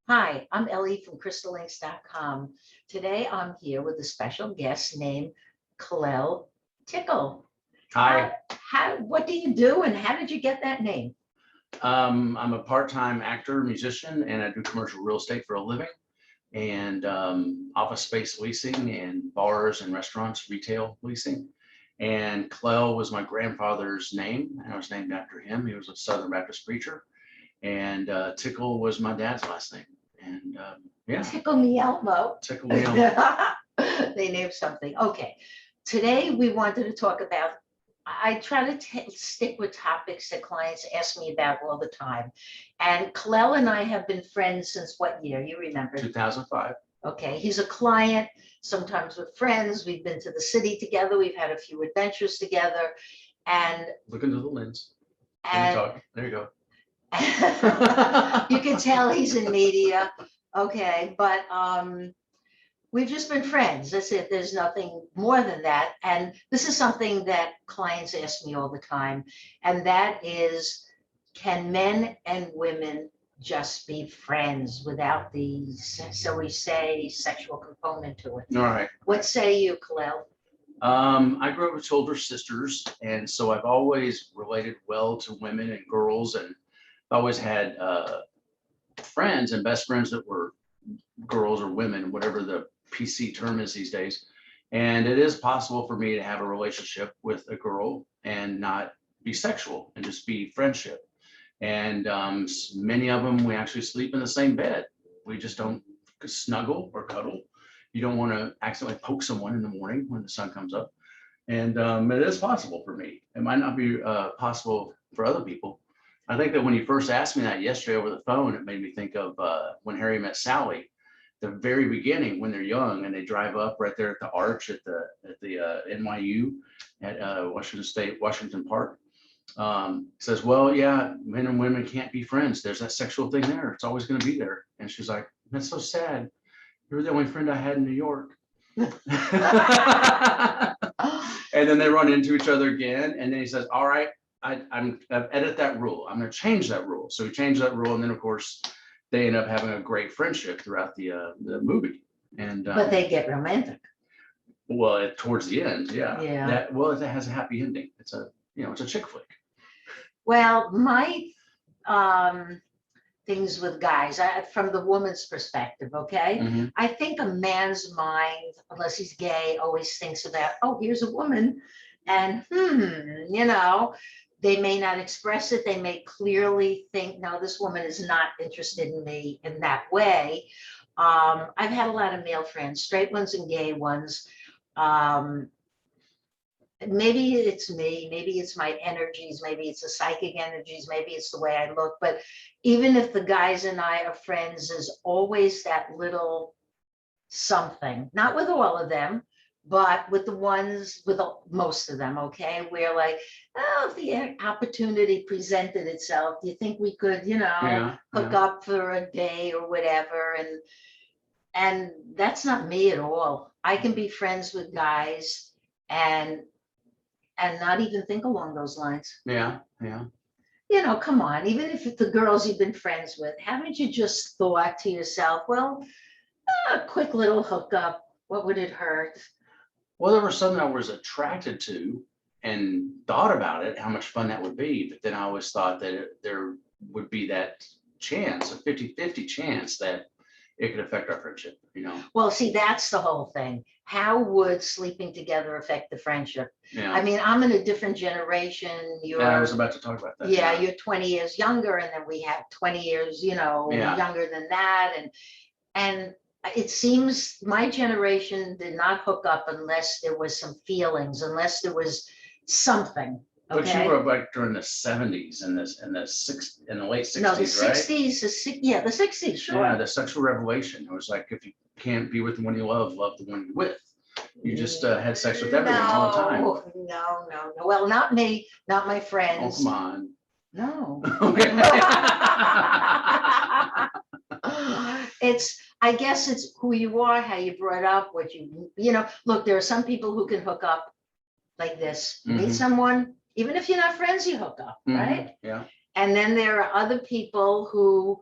Hi, I'm Ellie from crystallinks.com. Today I'm here with a special guest named Clell Tickle. Hi, What do you do and how did you get that name? I'm a part-time actor, musician, and I do commercial real estate for a living and office space leasing and bars and restaurants, retail leasing. And Clell was my grandfather's name, and I was named after him. He was a Southern Baptist preacher. And Tickle was my dad's last name. And yeah, Tickle me Elmo. Tickle me Elmo. They named something. Okay. Today we wanted to talk about, I try to stick with topics that clients ask me about all the time. And Clell and I have been friends since what year? You remember? 2005. Okay, he's a client, sometimes with friends. We've been to the city together. We've had a few adventures together. And Look into the lens. and There you go. you can tell he's in media. Okay, but we've just been friends. That's it. There's nothing more than that. And this is something that clients ask me all the time. And that is, can men and women just be friends without the, so we say, sexual component to it? All right. What say you, Clell? I grew up with two older sisters, and so I've always related well to women and girls, and always had friends and best friends that were girls or women, whatever the PC term is these days. And it is possible for me to have a relationship with a girl and not be sexual and just be friendship. And many of them, we actually sleep in the same bed. We just don't snuggle or cuddle. You don't want to accidentally poke someone in the morning when the sun comes up. And it is possible for me. It might not be possible for other people. I think that when you first asked me that yesterday over the phone, it made me think of when Harry met Sally, the very beginning when they're young and they drive up right there at the arch at the NYU at Washington Park. Says, well, yeah, men and women can't be friends. There's that sexual thing there. It's always going to be there. And she's like, that's so sad. You're the only friend I had in New York. And then they run into each other again. And then he says, all right, I've edited that rule. I'm going to change that rule. So he changed that rule. And then, of course, they end up having a great friendship throughout the movie. And But they get romantic. Well, towards the end, yeah. Yeah. It has a happy ending. It's a chick flick. Well, my things with guys, from the woman's perspective, okay? Mm-hmm. I think a man's mind, unless he's gay, always thinks about, oh, here's a woman, and they may not express it. They may clearly think, no, this woman is not interested in me in that way. I've had a lot of male friends, straight ones and gay ones. Maybe it's me, maybe it's my energies, maybe it's the psychic energies, maybe it's the way I look. But even if the guys and I are friends, there's always that little something, not with all of them, but with the ones, with most of them, okay? We're like, oh, if the opportunity presented itself, do you think we could, hook up for a day or whatever? And that's not me at all. I can be friends with guys and not even think along those lines. Yeah. Come on, even if the girls you've been friends with, haven't you just thought to yourself, well, a quick little hookup, what would it hurt? Well, there was something I was attracted to and thought about it, how much fun that would be. But then I always thought that there would be that chance, a 50-50 chance that it could affect our friendship, Well, see, that's the whole thing. How would sleeping together affect the friendship? Yeah. I mean, I'm in a different generation. I was about to talk about that. Yeah, you're 20 years younger, and then we have 20 years, younger than that. And it seems my generation did not hook up unless there was some feelings, unless there was something. But Okay. you were like during the 70s and the late 60s, No, the right? 60s, the 60s, sure. Yeah, the sexual revelation. It was like, if you can't be with the one you love the one you're with. You just had sex with everyone all the time. No. Well, not me, not my friends. Oh, come on. No. Okay. I guess it's who you are, how you brought up, what look, there are some people who can hook up like this. You meet someone, even if you're not friends, you hook up, right? Yeah. And then there are other people who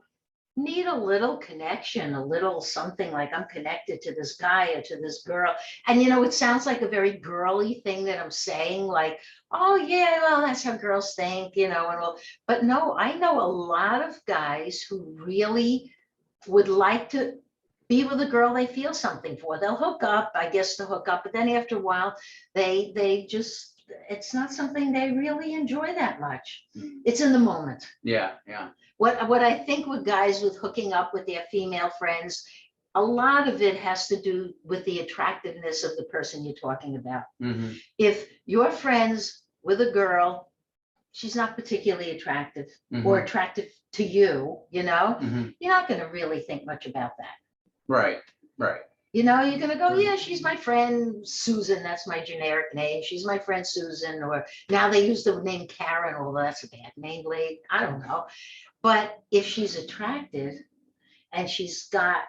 need a little connection, a little something like I'm connected to this guy or to this girl. And it sounds like a very girly thing that I'm saying, like, oh yeah, well, that's how girls think, but no, I know a lot of guys who really would like to be with a girl they feel something for. They'll hook up, I guess, to hook up, but then after a while, they just, it's not something they really enjoy that much. It's in the moment. Yeah, yeah. What I think with guys with hooking up with their female friends, a lot of it has to do with the attractiveness of the person you're talking about. If you're friends with a girl, she's not particularly attractive or attractive to you, you're not going to really think much about that. Right, right. You're going to go, yeah, she's my friend Susan. That's my generic name. She's my friend Susan. Or now they use the name Karen, although that's a bad name, late. I don't know. But if she's attractive and she's got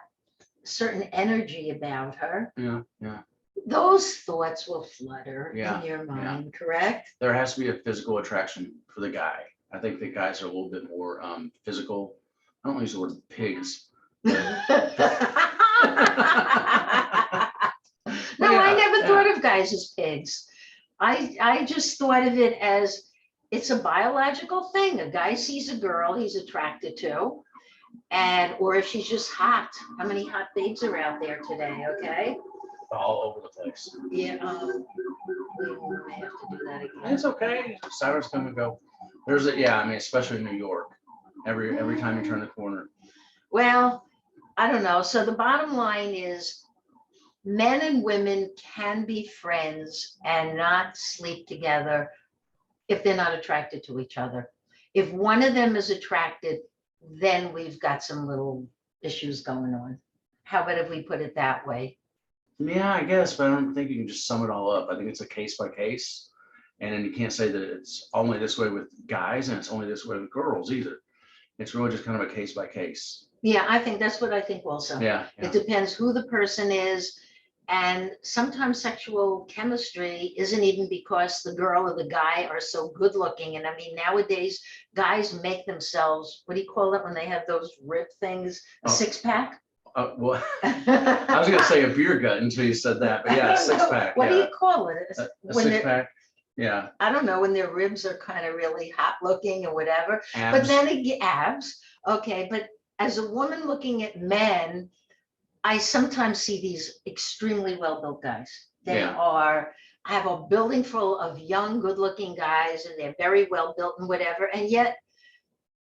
certain energy about her, yeah, those thoughts will flutter Yeah, in your mind, correct? there has to be a physical attraction for the guy. I think the guys are a little bit more physical. I don't use the word pigs. No, Yeah, I never thought of guys as pigs. I just thought of it as it's a biological thing. A guy sees a girl he's attracted to, or if she's just hot. How many hot babes are out there today? Okay. all over the place. Yeah. We may have to do that again. It's okay. Sirens come and go. I mean, especially in New York. Every time you turn the corner. Well, I don't know. So the bottom line is men and women can be friends and not sleep together if they're not attracted to each other. If one of them is attracted, then we've got some little issues going on. How about if we put it that way? Yeah, I guess, but I don't think you can just sum it all up. I think it's a case by case. And then you can't say that it's only this way with guys and it's only this way with girls either. It's really just kind of a case by case. Yeah, I think that's what I think also. Yeah. It depends who the person is. And sometimes sexual chemistry isn't even because the girl or the guy are so good looking. And I mean, nowadays, guys make themselves, what do you call it when they have those rib things, a six pack? Well, I was going to say a beer gut until you said that, but yeah, a six pack. What do you call it? A six pack. Yeah. I don't know, when their ribs are kind of really hot looking or whatever. Abs. But then again, abs. Okay. But as a woman looking at men, I sometimes see these extremely well-built guys. They I have a building full of young, good-looking guys, and they're very well-built and whatever. And yet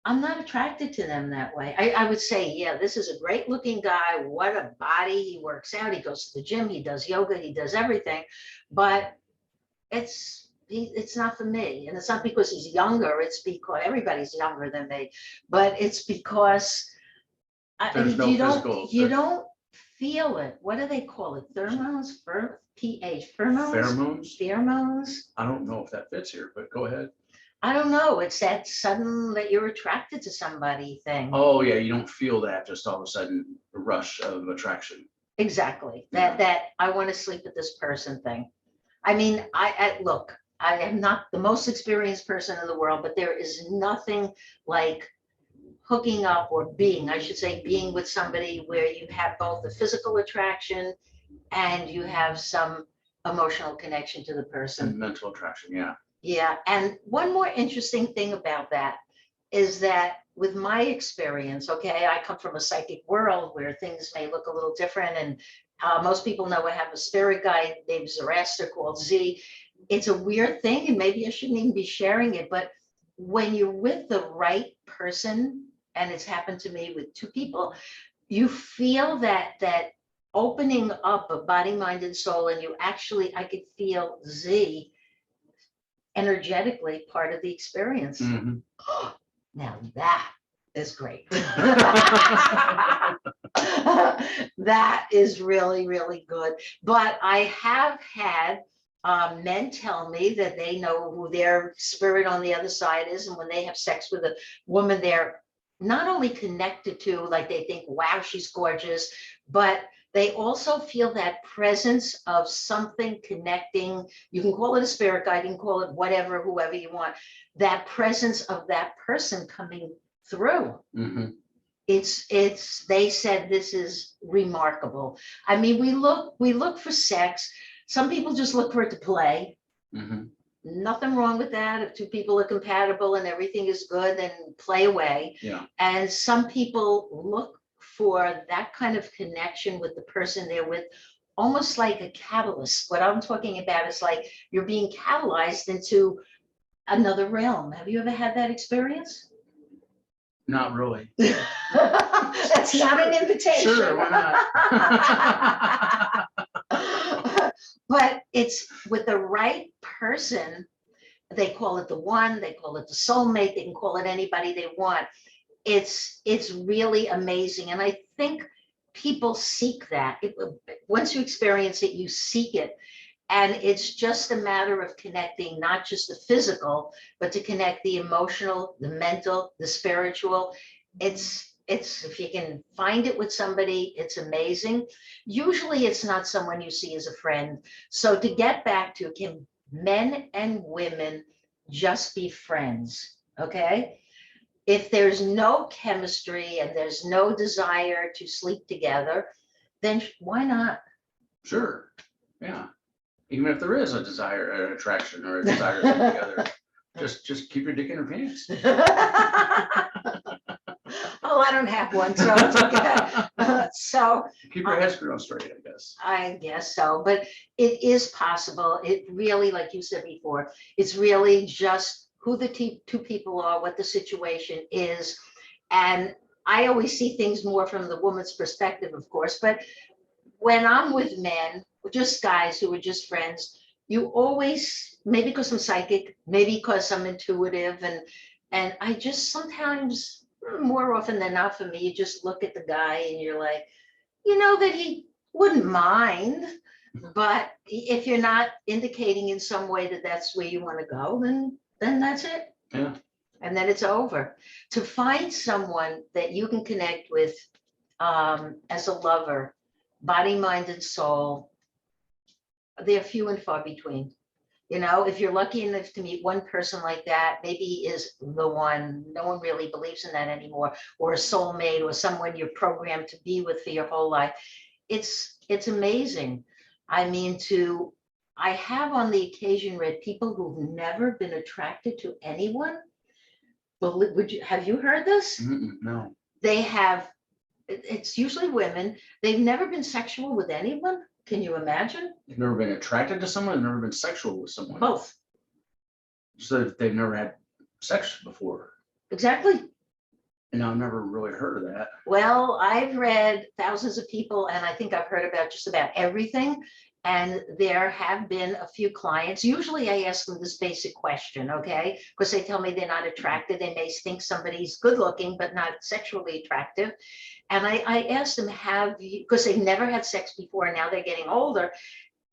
I'm not attracted to them that way. I would say, yeah, this is a great-looking guy. What a body. He works out. He goes to the gym. He does yoga. He does everything. But it's not for me. And it's not because he's younger. It's because everybody's younger than me. But it's because you don't feel it. What do they call it? Pheromones? pH? Pheromones? I don't know if that fits here, but go ahead. I don't know. It's that sudden that you're attracted to somebody thing. Oh yeah, you don't feel that just all of a sudden a rush of attraction. Exactly. That I want to sleep with this person thing. I mean, look, I am not the most experienced person in the world, but there is nothing like hooking up or being with somebody where you have both the physical attraction and you have some emotional connection to the person. And mental attraction, yeah. Yeah. And one more interesting thing about that is that with my experience, okay, I come from a psychic world where things may look a little different. And most people know I have a spirit guide named Zoroaster called Z. It's a weird thing, and maybe I shouldn't even be sharing it, but when you're with the right person, and it's happened to me with two people, you feel that opening up of body, mind, and soul, and I could feel Z energetically part of the experience. Now that is great. That is really, really good. But I have had men tell me that they know who their spirit on the other side is, and when they have sex with a woman, they're not only connected to, like they think, wow, she's gorgeous, but they also feel that presence of something connecting. You can call it a spirit guide, you can call it whatever, whoever you want, that presence of that person coming through. they said this is remarkable. I mean, we look for sex. Some people just look for it to play. Mhm. Nothing wrong with that. If two people are compatible and everything is good, then play away. Yeah. And some people look for that kind of connection with the person they're with, almost like a catalyst. What I'm talking about is like you're being catalyzed into another realm. Have you ever had that experience? Not really. That's not an invitation. Sure, why not? But it's with the right person. They call it the one, they call it the soulmate, they can call it anybody they want. It's really amazing. And I think people seek that. Once you experience it, you seek it. And it's just a matter of connecting, not just the physical, but to connect the emotional, the mental, the spiritual. It's if you can find it with somebody, it's amazing. Usually it's not someone you see as a friend. So to get back to, can men and women just be friends? Okay. If there's no chemistry and there's no desire to sleep together, then why not? Sure, yeah. Even if there is a desire, an attraction, or a desire to sleep together, just keep your dick in her pants. Oh, I don't have one, so it's okay. So Keep your head screwed on straight, I guess. I guess so, but it is possible. It really, like you said before, it's really just who the two people are, what the situation is. And I always see things more from the woman's perspective, of course, but when I'm with men, just guys who are just friends, you always, maybe because I'm psychic, maybe because I'm intuitive, and I just sometimes, more often than not for me, you just look at the guy and you're like, you know that he wouldn't mind, but if you're not indicating in some way that that's where you want to go, then that's it. Yeah. And then it's over. To find someone that you can connect with as a lover, body, mind, and soul, they're few and far between. You know, if you're lucky enough to meet one person like that, maybe he is the one. No one really believes in that anymore, or a soulmate, or someone you're programmed to be with for your whole life. It's amazing. I mean, I have on the occasion read people who've never been attracted to anyone. Well, have you heard this? No. They have, it's usually women. They've never been sexual with anyone. Can you imagine? You've never been attracted to someone, and never been sexual with someone. Both. So they've never had sex before. Exactly. And I've never really heard of that. Well, I've read thousands of people, and I think I've heard about just about everything. And there have been a few clients. Usually I ask them this basic question, okay? Because they tell me they're not attracted. They may think somebody's good looking, but not sexually attractive. And I asked them, have you, because they've never had sex before, and now they're getting older,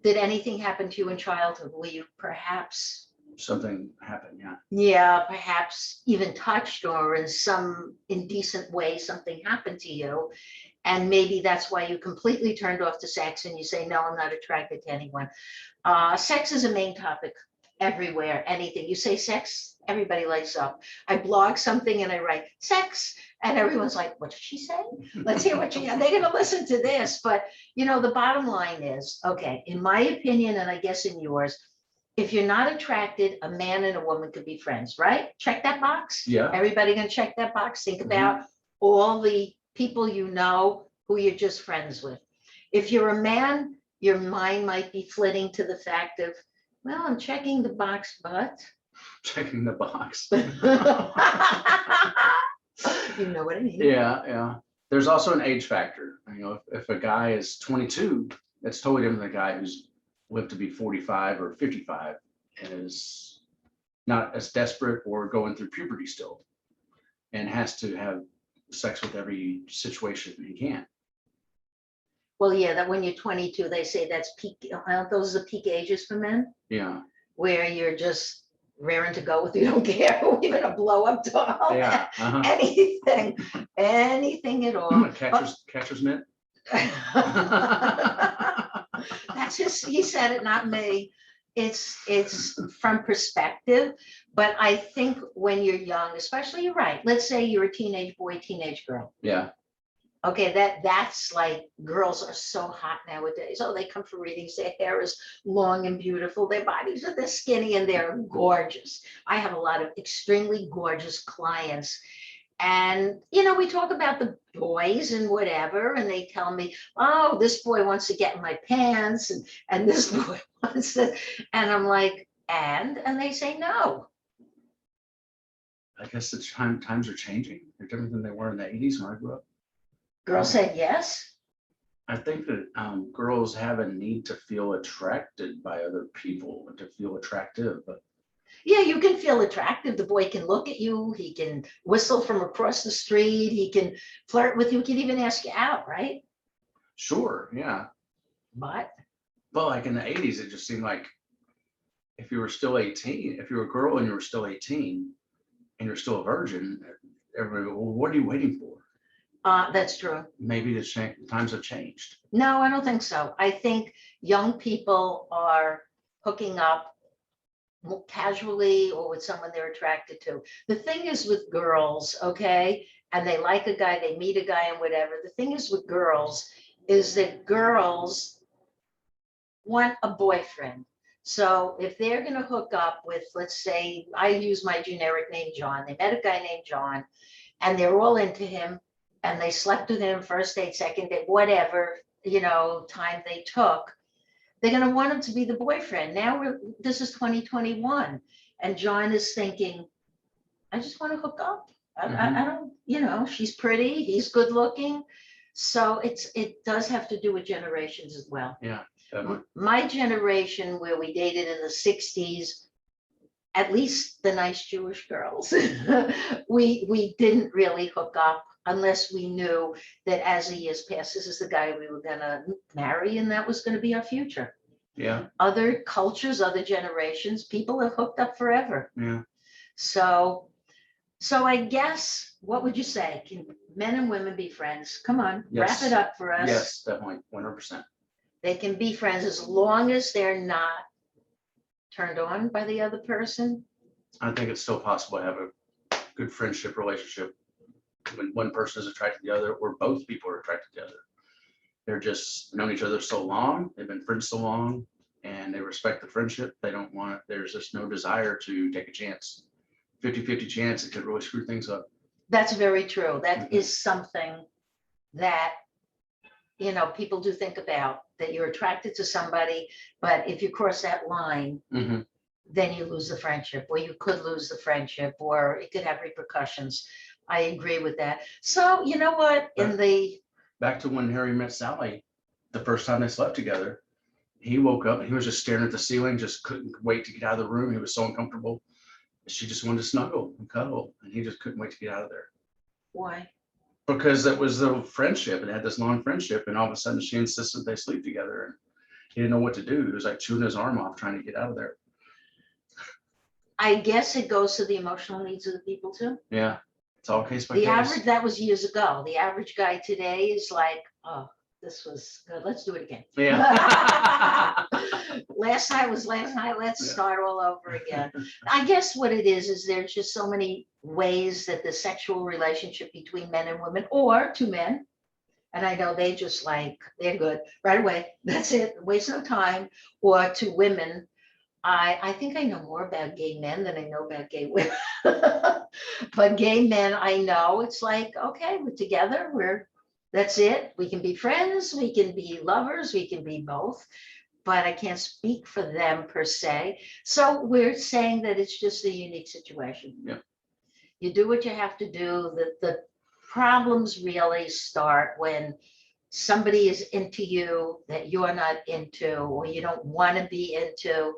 did anything happen to you in childhood? Were you perhaps, Something happened, yeah. yeah, perhaps even touched, or in some indecent way, something happened to you? And maybe that's why you completely turned off to sex and you say, no, I'm not attracted to anyone. Sex is a main topic everywhere, anything. You say sex, everybody lights up. I blog something and I write sex, and everyone's like, what did she say? Let's hear what they're going to listen to this. But, you know, the bottom line is, okay, in my opinion, and I guess in yours, if you're not attracted, a man and a woman could be friends, right? Check that box. Yeah. Everybody gonna check that box. Think about all the people you know who you're just friends with. If you're a man, your mind might be flitting to the fact of, well, I'm checking the box, but Checking the box. you know what I mean. Yeah. There's also an age factor. You know, if a guy is 22, that's totally different than a guy who's lived to be 45 or 55 and is not as desperate or going through puberty still, and has to have sex with every situation he can. Well, yeah, that when you're 22, they say that's peak. Those are the peak ages for men. Yeah. Where you're just raring to go with, you don't care, even a blow up doll. Yeah. Anything at all. Catcher's mitt. That's just, he said it, not me. It's from perspective, But I think when you're young, especially, you're right. Let's say you're a teenage boy, teenage girl. Yeah. Okay, that's like, girls are so hot nowadays. Oh, they come for readings. Their hair is long and beautiful. Their bodies are, they're skinny and they're gorgeous. I have a lot of extremely gorgeous clients. And, we talk about the boys and whatever, and they tell me, oh, this boy wants to get in my pants, and this boy wants to, and I'm like, and they say no. I guess the times are changing. They're different than they were in the 80s when I grew up. Girls said yes. I think that girls have a need to feel attracted by other people and to feel attractive. But Yeah, you can feel attractive. The boy can look at you. He can whistle from across the street. He can flirt with you. He can even ask you out, right? sure, yeah. But But like in the 80s, it just seemed like if you were still 18, if you were a girl and you were still 18 and you're still a virgin, everybody, well, what are you waiting for? that's true. Maybe the times have changed. No, I don't think so. I think young people are hooking up casually or with someone they're attracted to. The thing is with girls, okay, and they like a guy, they meet a guy and whatever. The thing is with girls is that girls want a boyfriend. So if they're going to hook up with, let's say, I use my generic name, John, they met a guy named John and they're all into him and they slept with him first date, second date, whatever, time they took, they're going to want him to be the boyfriend. Now this is 2021 and John is thinking, I just want to hook up. I don't, she's pretty, he's good looking. So it does have to do with generations as well. Yeah. My generation, where we dated in the 60s, at least the nice Jewish girls, we didn't really hook up unless we knew that as the years passed, this is the guy we were gonna marry and that was gonna be our future. Yeah. Other cultures, other generations, people have hooked up forever. Yeah. So I guess, what would you say? Can men and women be friends? Come on, Yes. wrap it up for us. Yes, definitely, 100%. They can be friends as long as they're not turned on by the other person. I think it's still possible to have a good friendship relationship when one person is attracted to the other, or both people are attracted to the other. They're just known each other so long, they've been friends so long, and they respect the friendship. They don't want, there's just no desire to take a chance. 50-50 chance, it could really screw things up. That's very true. That is something that, people do think about, that you're attracted to somebody, but if you cross that line, then you lose the friendship, or you could lose the friendship, or it could have repercussions. I agree with that. So you know what, back to when Harry met Sally, the first time they slept together, he woke up and he was just staring at the ceiling, just couldn't wait to get out of the room. He was so uncomfortable. She just wanted to snuggle and cuddle, and he just couldn't wait to get out of there. Why? Because it was the friendship. It had this long friendship, and all of a sudden she insisted they sleep together, and he didn't know what to do. He was like chewing his arm off trying to get out of there. I guess it goes to the emotional needs of the people too. Yeah, it's all case by The case. average, that was years ago. The average guy today is like, oh, this was good. Let's do it again. Yeah. Last night was last night. Let's start all over again. I guess what it is there's just so many ways that the sexual relationship between men and women, or two men, and I know they just like, they're good right away. That's it. Waste no time. Or to women, I think I know more about gay men than I know about gay women. But gay men, I know it's like, okay, we're together. That's it. We can be friends. We can be lovers. We can be both. But I can't speak for them per se. So we're saying that it's just a unique situation. Yeah. You do what you have to do. The problems really start when somebody is into you that you're not into, or you don't want to be into.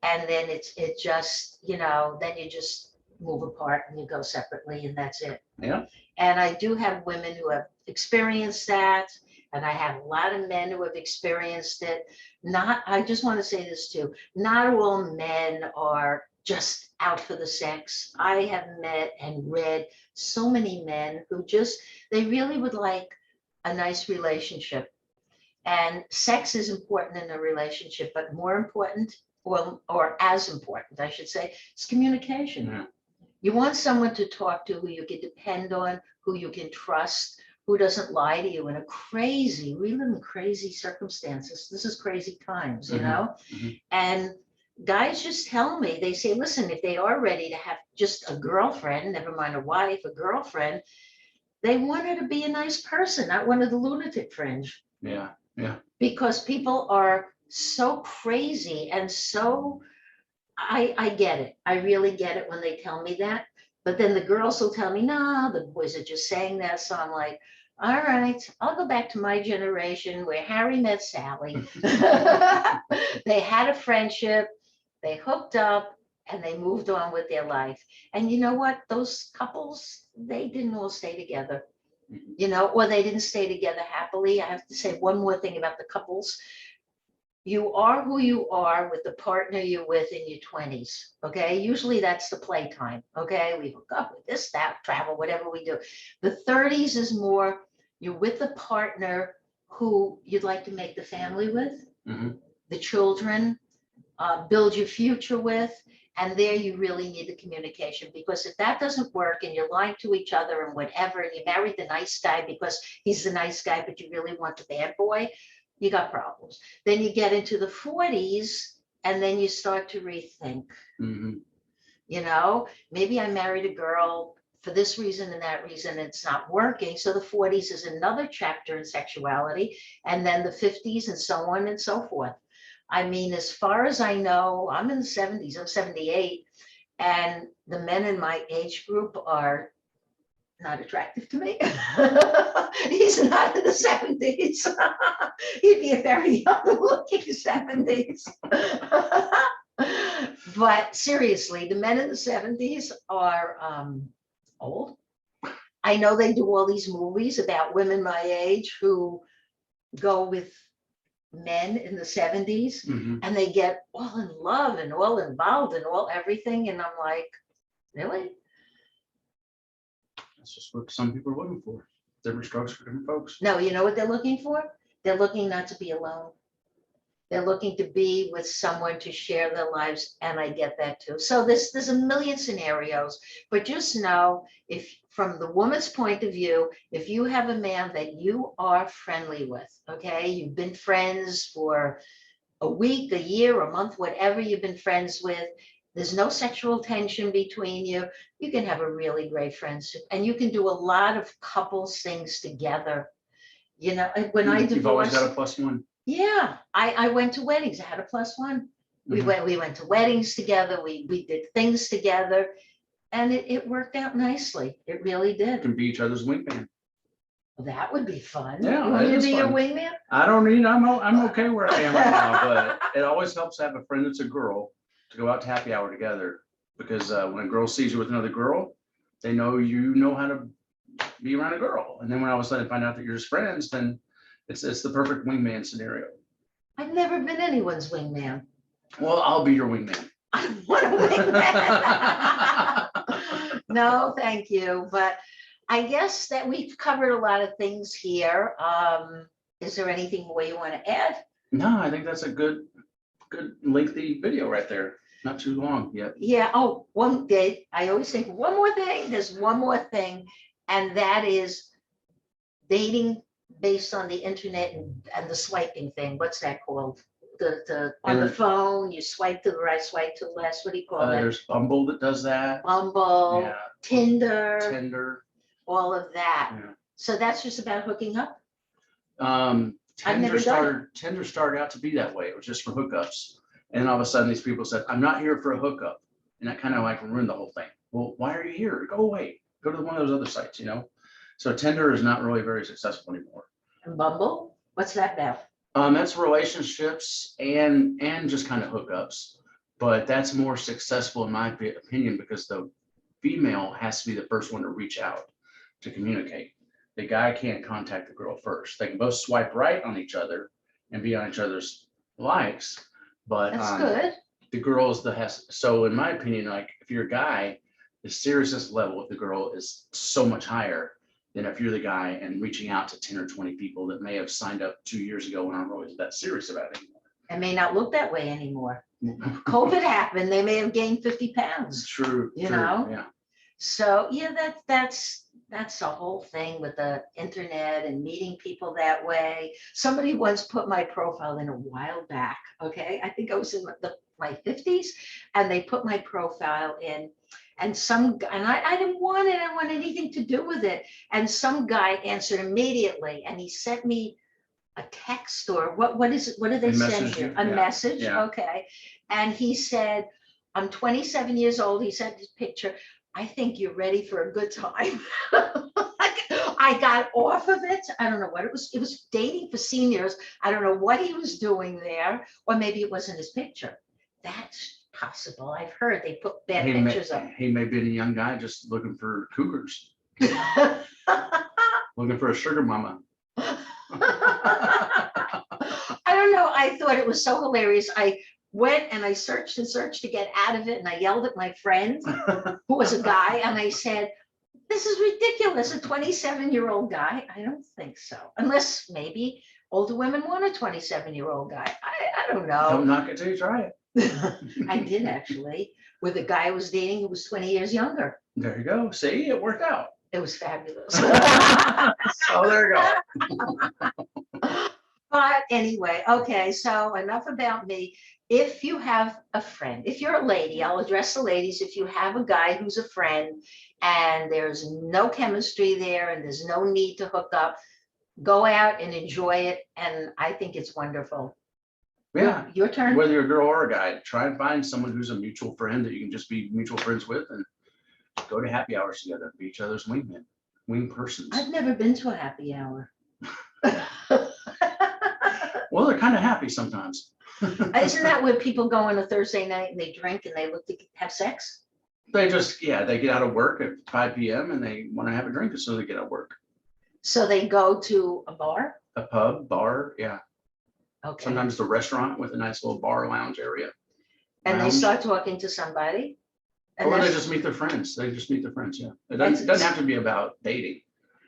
And then it just, then you just move apart and you go separately, and that's it. Yeah. And I do have women who have experienced that. And I have a lot of men who have experienced it. I just want to say this too, not all men are just out for the sex. I have met and read so many men who they really would like a nice relationship. And sex is important in a relationship, but more important or as important, I should say, is communication. Yeah. You want someone to talk to who you can depend on, who you can trust, who doesn't lie to you in we live in crazy circumstances. This is crazy times, you know? And guys just tell me, they say, listen, if they are ready to have just a girlfriend, never mind a wife, a girlfriend, they want her to be a nice person, not one of the lunatic fringe. Yeah. Yeah. Because people are so crazy and so, I get it. I really get it when they tell me that. But then the girls will tell me, no, the boys are just saying that. So I'm like, all right, I'll go back to my generation where Harry met Sally. They had a friendship, they hooked up, and they moved on with their life. And you know what? Those couples, they didn't all stay together, you know, or they didn't stay together happily. I have to say one more thing about the couples. You are who you are with the partner you're with in your 20s. Okay. Usually that's the playtime. Okay. We hook up with this, that, travel, whatever we do. The 30s is more you're with the partner who you'd like to make the family with, the children, build your future with. And there you really need the communication, because if that doesn't work and you're lying to each other and whatever, and you married the nice guy because he's the nice guy, but you really want the bad boy, you got problems. Then you get into the 40s and then you start to rethink, you know, maybe I married a girl for this reason and that reason, it's not working. So the 40s is another chapter in sexuality, and then the 50s and so on and so forth. I mean, as far as I know, I'm in the 70s, I'm 78, and the men in my age group are not attractive to me. He's not in the 70s. He'd be a very young looking 70s. But seriously, the men in the 70s are old. I know they do all these movies about women my age who go with men in the 70s and they get all in love and all involved and all everything. And I'm like, really? That's just what some people are looking for. Different strokes for different folks. No, you know what they're looking for? They're looking not to be alone. They're looking to be with someone to share their lives, and I get that too. So there's a million scenarios, but just know, if from the woman's point of view, if you have a man that you are friendly with, okay, you've been friends for a week, a year, a month, whatever you've been friends with, there's no sexual tension between you, you can have a really great friendship, and you can do a lot of couples things together. You know, when I divorced, you've always got a plus one. Yeah, I went to weddings. I had a plus one. We went to weddings together. We did things together, and it worked out nicely. It really did. Can be each other's wingman. Well, that would be fun. Yeah, You want me to that is be your fun. wingman? I don't need. I'm okay where I am right now, but it always helps to have a friend that's a girl to go out to happy hour together, because when a girl sees you with another girl, they know you know how to be around a girl, and then when all of a sudden find out that you're just friends, then it's the perfect wingman scenario. I've never been anyone's wingman. Well, I'll be your wingman. I want a wingman. No, thank you. But I guess that we've covered a lot of things here. Is there anything more you want to add? No, I think that's a good lengthy video right there. Not too long yet. Yeah. Oh, one day. I always think one more thing. There's one more thing, and that is dating based on the internet and the swiping thing. What's that called? On the phone, you swipe to the right, swipe to the left. What do you call that? There's Bumble that does that. Bumble, Yeah. Tinder, all of that. Yeah. So that's just about hooking up. Tinder started out to be that way. It was just for hookups, and all of a sudden these people said, "I'm not here for a hookup," and that kind of like ruined the whole thing. Well, why are you here? Go away. Go to one of those other sites, you know. So Tinder is not really very successful anymore. And Bumble, what's that about? That's relationships and just kind of hookups, but that's more successful in my opinion, because the female has to be the first one to reach out to communicate. The guy can't contact the girl first. They can both swipe right on each other and be on each other's likes, but That's good. the girl is so in my opinion, like if you're a guy, the seriousness level with the girl is so much higher than if you're the guy and reaching out to 10 or 20 people that may have signed up 2 years ago and aren't really that serious about it anymore. It may not look that way anymore. COVID happened, they may have gained 50 pounds. True. You true, know? Yeah. So yeah, that's the whole thing with the internet and meeting people that way. Somebody once put my profile in a while back, okay? I think I was in my 50s, and they put my profile in, and I didn't want it, I didn't want anything to do with it. And some guy answered immediately, and he sent me a text, or what is it? What do they send message you? you, A yeah, message, yeah. okay. And he said, I'm 27 years old. He sent his picture. I think you're ready for a good time. I got off of it. I don't know what it was. It was dating for seniors. I don't know what he was doing there, or maybe it wasn't his picture. That's possible. I've heard they put bad pictures up. He may be a young guy just looking for cougars, looking for a sugar mama. I don't know. I thought it was so hilarious. I went and I searched and searched to get out of it. And I yelled at my friend, who was a guy, and I said, this is ridiculous. A 27-year-old guy? I don't think so. Unless maybe older women want a 27-year-old guy. I don't know. Don't knock it till you try it. I did actually, with a guy I was dating who was 20 years younger. There you go. See, it worked out. It was fabulous. Oh, there you go. But anyway, okay, so enough about me. If you have a friend, if you're a lady, I'll address the ladies. If you have a guy who's a friend and there's no chemistry there and there's no need to hook up, go out and enjoy it. And I think it's wonderful. Yeah. Your turn. Whether you're a girl or a guy, try and find someone who's a mutual friend that you can just be mutual friends with, and go to happy hours together, be each other's wingmen, wing persons. I've never been to a happy hour. Well, they're kind of happy sometimes. Isn't that where people go on a Thursday night and they drink and they look to have sex? They just, yeah, they get out of work at 5 p.m. and they want to have a drink as soon as they get out of work. So they go to a bar? A pub, bar, yeah. Okay. Sometimes the restaurant with a nice little bar lounge area. And they Lounge. start talking to somebody? And Or they that's- just meet their friends. They just meet their friends, yeah. It That's- doesn't have to be about dating.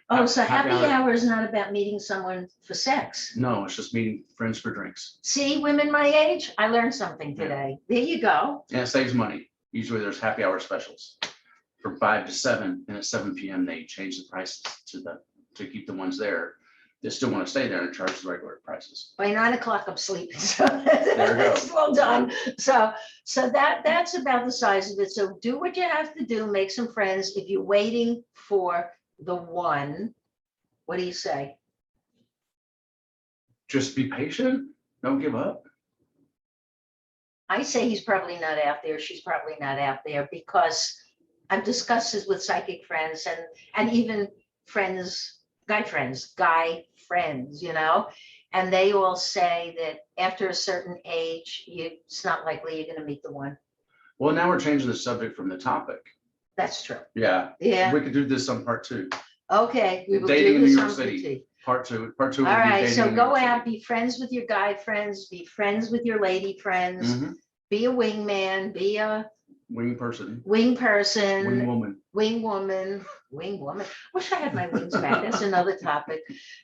Oh, so Happy happy hour. hour is not about meeting someone for sex. No, it's just meeting friends for drinks. See, women my age, I learned something today. There you go. And it saves money. Usually there's happy hour specials from 5 to 7, and at 7 p.m. they change the prices to keep the ones there. They still want to stay there and charge the regular prices. By 9 o'clock, I'm sleeping. So There you go. it's well done. So that's about the size of it. So do what you have to do, make some friends. If you're waiting for the one, what do you say? Just be patient. Don't give up. I say he's probably not out there. She's probably not out there, because I've discussed this with psychic friends and even friends, guy friends, you know, and they all say that after a certain age, it's not likely you're going to meet the one. Well, now we're changing the subject from the topic. That's true. Yeah. Yeah. We could do this on part 2. Okay. We will Dating do in New this York on City. PT. Part 2. All will be right. dating So in New go York out, City. be friends with your guy friends, be friends with your lady friends, Mhm. be a wingman, be a Wing person. wing person. Wing woman. Wing woman. Wish I had my wings back. That's another topic.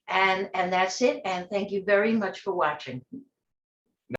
And that's it. And thank you very much for watching.